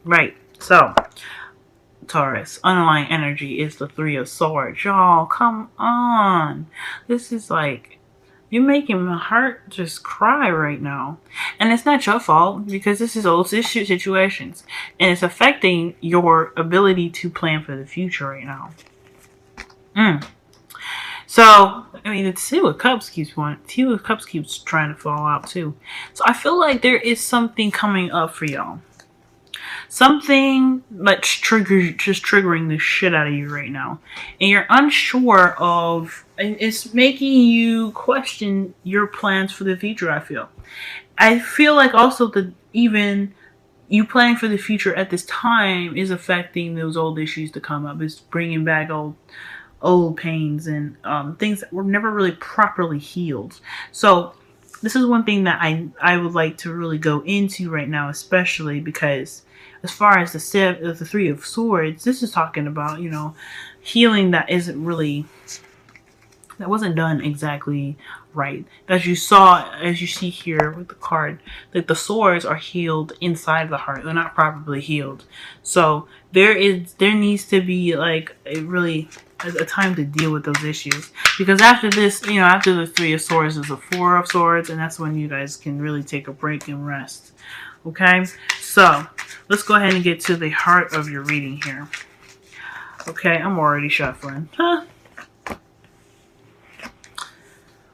Right. So, Taurus, underlying energy is the Three of Swords. Y'all, come on. This is like, you're making my heart just cry right now. And it's not your fault because this is old situations. And it's affecting your ability to plan for the future right now. So, I mean, the Two of Cups keeps trying to fall out too. So I feel like there is something coming up for y'all. Something that's triggering the shit out of you right now. And you're unsure of, and it's making you question your plans for the future, I feel like also that even you planning for the future at this time is affecting those old issues to come up. It's bringing back old pains and things that were never really properly healed. So this is one thing that I would like to really go into right now, especially because as far as the Three of Swords, this is talking about, healing that wasn't done exactly right. As you see here with the card, that the swords are healed inside the heart. They're not properly healed. So there needs to be like a time to deal with those issues. Because after this, after the Three of Swords is the Four of Swords, and that's when you guys can really take a break and rest. Okay? So let's go ahead and get to the heart of your reading here. Okay, I'm already shuffling.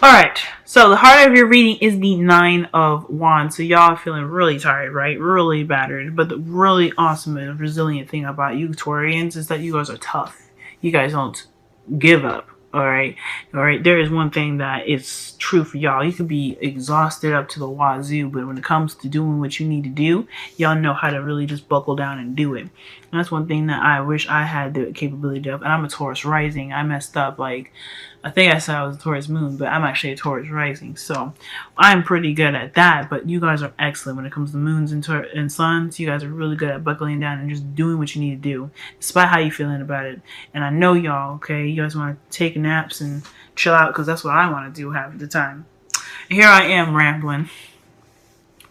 Alright, so the heart of your reading is the Nine of Wands. So y'all are feeling really tired, right? Really battered. But the really awesome and resilient thing about you, Taurians, is that you guys are tough. You guys don't give up. Alright? There is one thing that is true for y'all. You can be exhausted up to the wazoo, but when it comes to doing what you need to do, y'all know how to really just buckle down and do it. And that's one thing that I wish I had the capability of. And I'm a Taurus rising. I messed up I think I said I was a Taurus moon, but I'm actually a Taurus rising. So I'm pretty good at that. But you guys are excellent when it comes to moons and suns. You guys are really good at buckling down and just doing what you need to do, despite how you're feeling about it. And I know y'all, okay? You guys want to take naps and chill out because that's what I want to do half the time. And here I am rambling.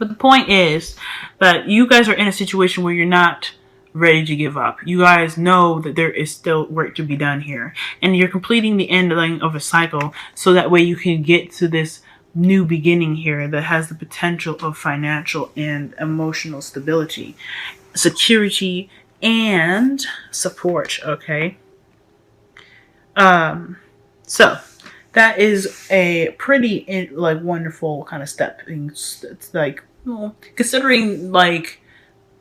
But the point is that you guys are in a situation where you're not ready to give up. You guys know that there is still work to be done here. And you're completing the ending of a cycle so that way you can get to this new beginning here that has the potential of financial and emotional stability, security, and support, okay? So that is a pretty wonderful kind of step. It's considering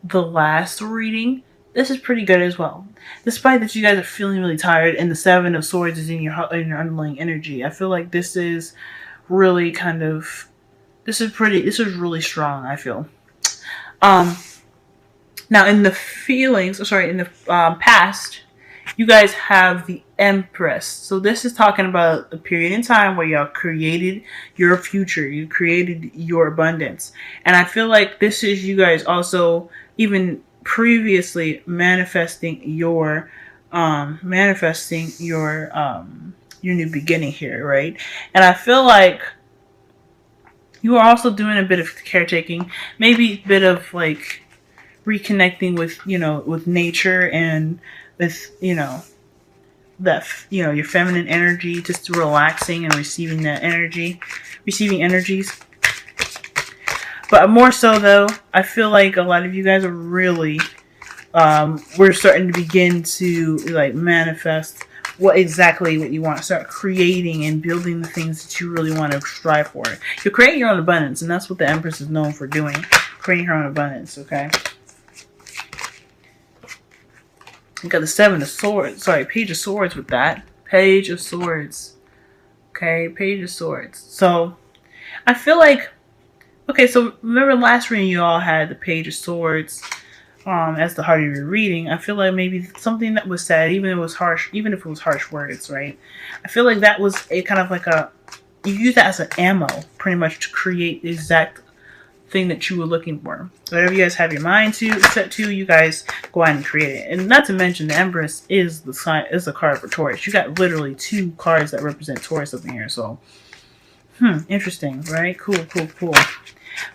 the last reading, this is pretty good as well. Despite that you guys are feeling really tired and the Seven of Swords is in your underlying energy, I feel like this is really this is really strong, I feel. Now in the past, you guys have the Empress. So this is talking about a period in time where y'all created your future. You created your abundance. And I feel like this is you guys also even previously manifesting your new beginning here, right? And I feel like you are also doing a bit of caretaking, maybe a bit of reconnecting with nature and with your feminine energy, just relaxing and receiving energies. But more so though, I feel like a lot of you guys are really we're starting to begin to manifest what you want. Start creating and building the things that you really want to strive for. You're creating your own abundance, and that's what the Empress is known for doing, creating her own abundance. Okay. You got the Page of Swords with that. Page of Swords. Okay, Page of Swords. So, I feel like, okay, so remember last reading you all had the Page of Swords as the heart of your reading. I feel like maybe something that was said, even if it was harsh words, right? I feel like that was a kind of you use that as an ammo, pretty much, to create the exact thing that you were looking for. Whatever you guys have your mind set to, you guys go out and create it. And not to mention, the Empress is the card for Taurus. You got literally 2 cards that represent Taurus up in here. So, interesting, right? Cool.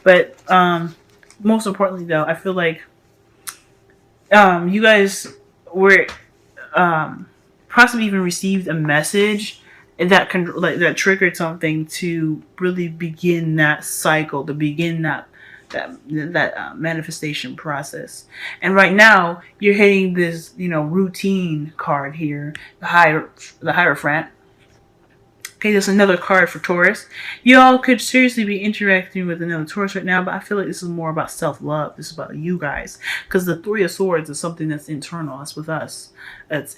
But most importantly, though, I feel like you guys were possibly even received a message that that triggered something to really begin that cycle, to begin that manifestation process. And right now, you're hitting this, routine card here, the Hierophant. Okay, there's another card for Taurus. Y'all could seriously be interacting with another Taurus right now, but I feel like this is more about self-love. This is about you guys. Because the Three of Swords is something that's internal. It's with us. That's,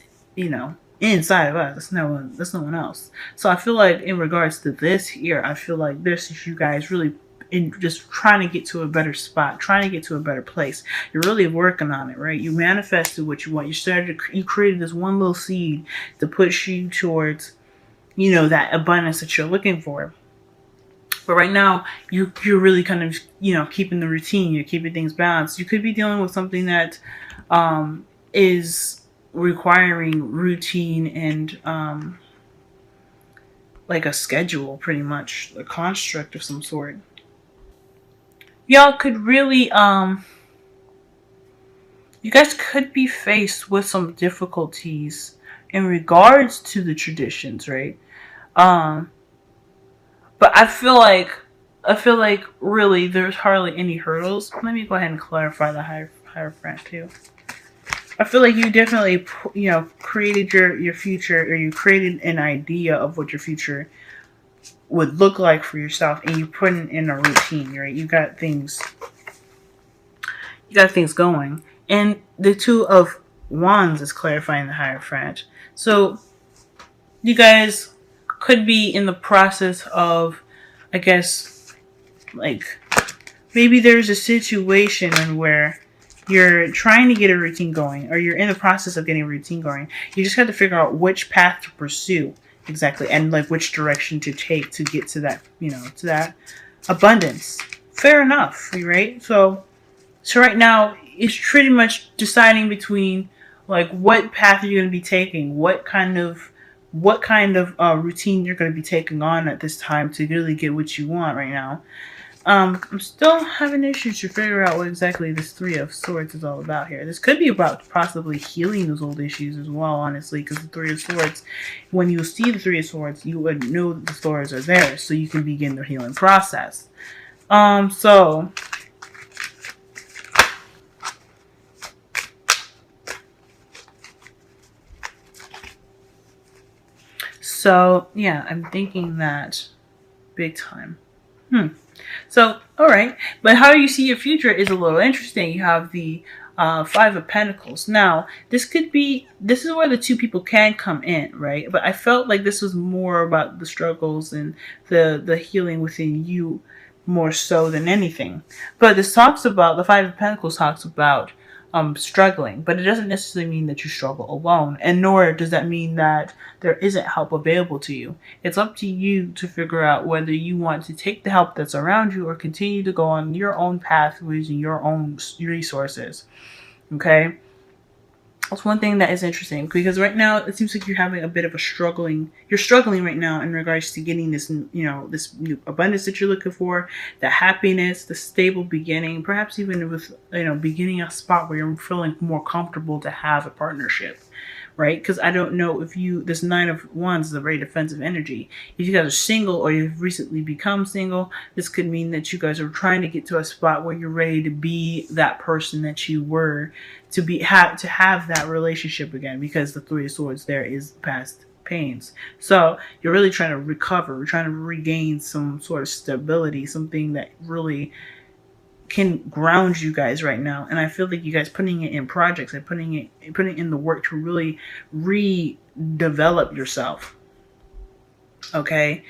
inside of us. That's no one else. So I feel like in regards to this here, I feel like this is you guys really just trying to get to a better spot, trying to get to a better place. You're really working on it, right? You manifested what you want. You created this one little seed to push you towards that abundance that you're looking for. But right now, you're really kind of, keeping the routine. You're keeping things balanced. You could be dealing with something that is requiring routine and like a schedule, pretty much. A construct of some sort. Y'all could really, you guys could be faced with some difficulties in regards to the traditions, right? But I feel like really there's hardly any hurdles. Let me go ahead and clarify the Hierophant too. I feel like you definitely, created your future, or you created an idea of what your future would look like for yourself, and you put it in a routine, right? You got things going. And the Two of Wands is clarifying the Hierophant. So you guys could be in the process of, I guess, like, maybe there's a situation where you're trying to get a routine going, or you're in the process of getting a routine going. You just have to figure out which path to pursue exactly, and like which direction to take to get to that, to that abundance. Fair enough, right? So right now it's pretty much deciding between like what path you're going to be taking, what kind of routine you're going to be taking on at this time to really get what you want right now. I'm still having issues to figure out what exactly this Three of Swords is all about here. This could be about possibly healing those old issues as well, honestly, because the Three of Swords, when you see the Three of Swords, you would know that the swords are there, so you can begin the healing process. So, yeah, I'm thinking that big time. So, alright. But how you see your future is a little interesting. You have the Five of Pentacles. Now, this is where the two people can come in, right? But I felt like this was more about the struggles and the healing within you more so than anything. But this talks about, the Five of Pentacles talks about struggling, but it doesn't necessarily mean that you struggle alone, and nor does that mean that there isn't help available to you. It's up to you to figure out whether you want to take the help that's around you or continue to go on your own pathways and your own resources. Okay? That's one thing that is interesting, because right now it seems like you're having a bit of you're struggling right now in regards to getting this, this new abundance that you're looking for, the happiness, the stable beginning, perhaps even with, beginning a spot where you're feeling more comfortable to have a partnership, right? Because I don't know if this Nine of Wands is a very defensive energy. If you guys are single or you've recently become single, this could mean that you guys are trying to get to a spot where you're ready to be that person that you were, to have that relationship again, because the Three of Swords there is past pains. So you're really trying to recover, we're trying to regain some sort of stability, something that really can ground you guys right now. And I feel like you guys putting it in projects and putting in the work to really redevelop yourself. Okay?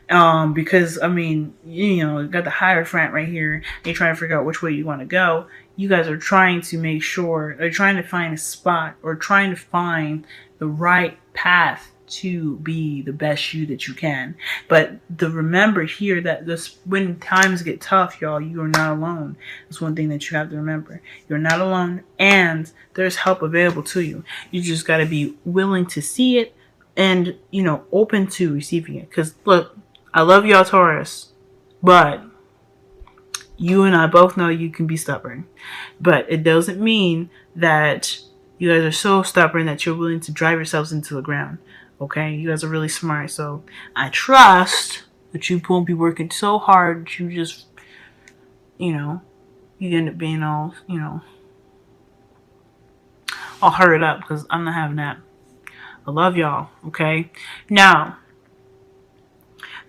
Because I mean, you got the Hierophant right here. You're trying to figure out which way you want to go. You guys are trying to make sure, or trying to find a spot, or trying to find the right path to be the best you that you can. But remember here that when times get tough, y'all, you are not alone. That's one thing that you have to remember. You're not alone, and there's help available to you. You just got to be willing to see it and, open to receiving it. Because, look, I love y'all, Taurus, but you and I both know you can be stubborn, but it doesn't mean that you guys are so stubborn that you're willing to drive yourselves into the ground. Okay, you guys are really smart, so I trust that you won't be working so hard that you just, you end up being all hurried up, because I'm not having that. I love y'all. Okay, now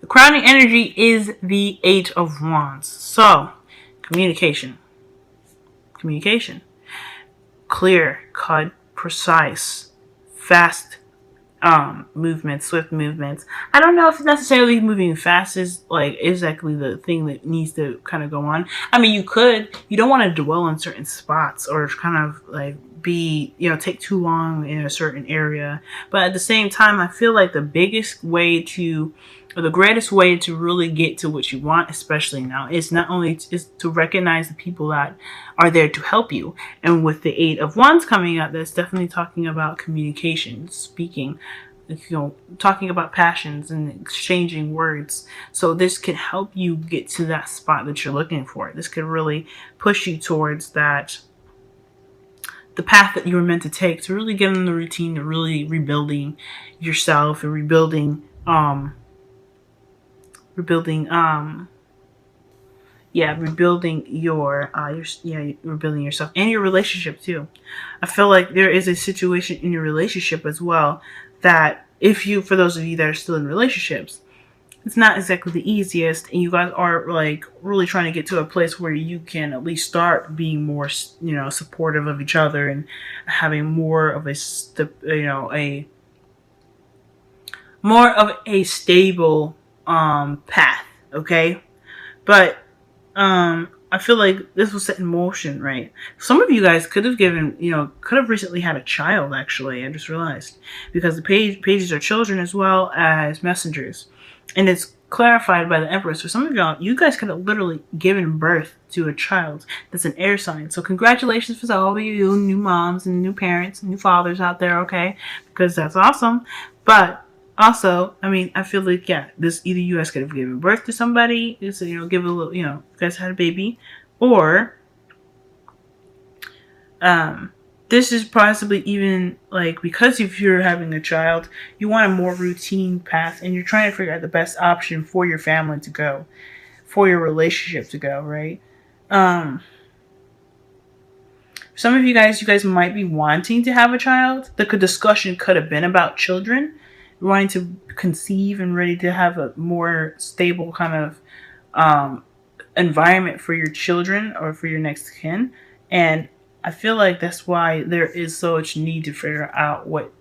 the crowning energy is the Eight of Wands. So communication. Clear, cut, precise, fast movements, swift movements. I don't know if necessarily moving fast is like exactly the thing that needs to kind of go on. I mean, you don't want to dwell on certain spots or kind of like be, take too long in a certain area. But at the same time, I feel like the greatest way to really get to what you want, especially now, is not only is to recognize the people that are there to help you. And with the Eight of Wands coming up, that's definitely talking about communication, speaking, talking about passions and exchanging words. So this could help you get to that spot that you're looking for. This could really push you towards the path that you were meant to take, to really get in the routine, to really rebuilding yourself and rebuilding rebuilding yourself and your relationship too. I feel like there is a situation in your relationship as well that for those of you that are still in relationships, it's not exactly the easiest, and you guys are like really trying to get to a place where you can at least start being more, supportive of each other and having more of a stable path. Okay, but I feel like this was set in motion, right? Some of you guys could have recently had a child, actually. I just realized, because the pages are children as well as messengers. And it's clarified by the Empress. For some of y'all, you guys could have literally given birth to a child that's an air sign. So congratulations for all of you new moms and new parents and new fathers out there, okay? Because that's awesome. But also, I mean, I feel like, this either you guys could have given birth to somebody, so, give a little, you guys had a baby, or this is possibly even like, because if you're having a child, you want a more routine path, and you're trying to figure out the best option for your family to go, for your relationship to go, right? Some of you guys might be wanting to have a child. The discussion could have been about children, wanting to conceive and ready to have a more stable kind of environment for your children or for your next kin. And I feel like that's why there is so much need to figure out what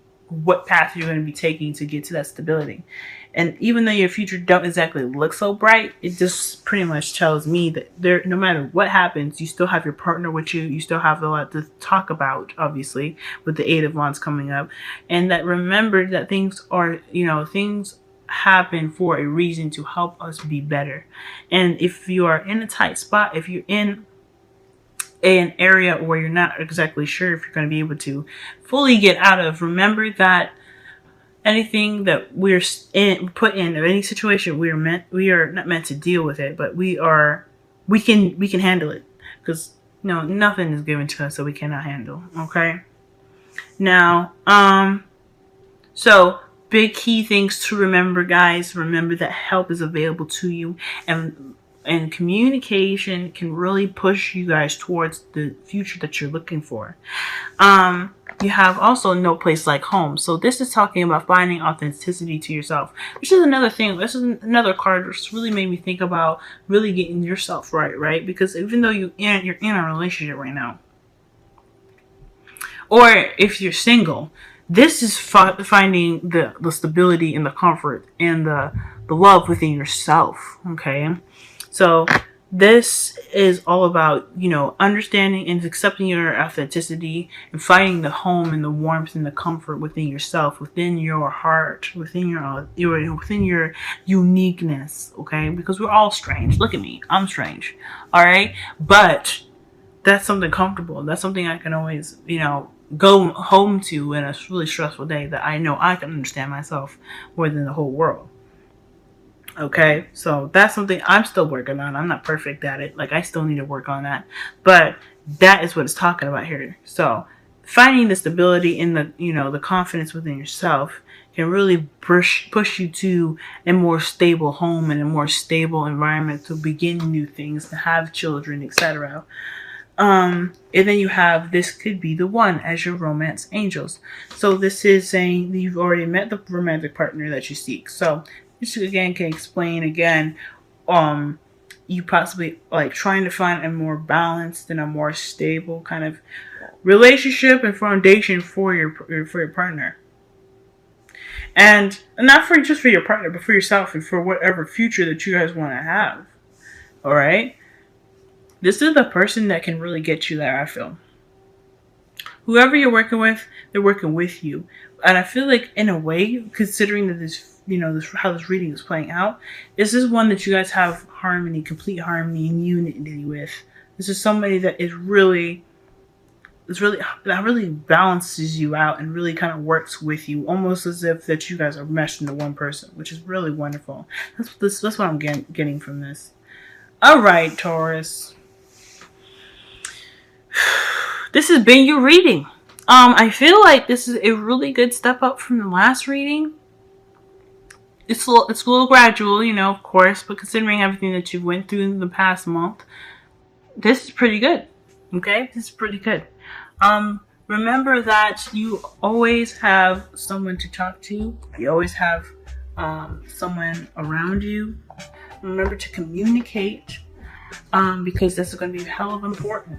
path you're going to be taking to get to that stability. And even though your future don't exactly look so bright, it just pretty much tells me that no matter what happens, you still have your partner with you. You still have a lot to talk about, obviously, with the Eight of Wands coming up. And that remember that things happen for a reason, to help us be better. And if you are in a tight spot, if you're in an area where you're not exactly sure if you're going to be able to fully get out of, remember that anything that we're put in, or any situation we are not meant to deal with it, but we can handle it, because nothing is given to us that we cannot handle. Okay, now so big key things to remember, guys. Remember that help is available to you, and communication can really push you guys towards the future that you're looking for. You have also no place like home. So this is talking about finding authenticity to yourself, which is another thing. This is another card which really made me think about really getting yourself right? Because even though you're in a relationship right now, or if you're single, this is finding the stability and the comfort and the love within yourself. Okay, so this is all about, understanding and accepting your authenticity and finding the home and the warmth and the comfort within yourself, within your heart, within your uniqueness. Okay, because we're all strange. Look at me, I'm strange. All right, but that's something comfortable. That's something I can always, go home to in a really stressful day, that I know I can understand myself more than the whole world. Okay, so that's something I'm still working on. I'm not perfect at it. Like, I still need to work on that. But that is what it's talking about here. So finding the stability in the, the confidence within yourself can really push you to a more stable home and a more stable environment to begin new things, to have children, etc. And then you have, this could be the one as your romance angels. So this is saying that you've already met the romantic partner that you seek. So this again can explain again, you possibly like trying to find a more balanced and a more stable kind of relationship and foundation for your partner. And not for just for your partner, but for yourself and for whatever future that you guys want to have. All right? This is the person that can really get you there, I feel. Whoever you're working with, they're working with you. And I feel like, in a way, considering that this, how this reading is playing out, this is one that you guys have harmony, complete harmony and unity with. This is somebody that is really, that really balances you out and really kind of works with you, almost as if that you guys are meshed into one person, which is really wonderful. That's what I'm getting from this. All right, Taurus. This has been your reading. I feel like this is a really good step up from the last reading. It's a little gradual, of course, but considering everything that you went through in the past month, this is pretty good. Okay, this is pretty good. Remember that you always have someone to talk to. You always have someone around you. Remember to communicate, because this is going to be hell of important.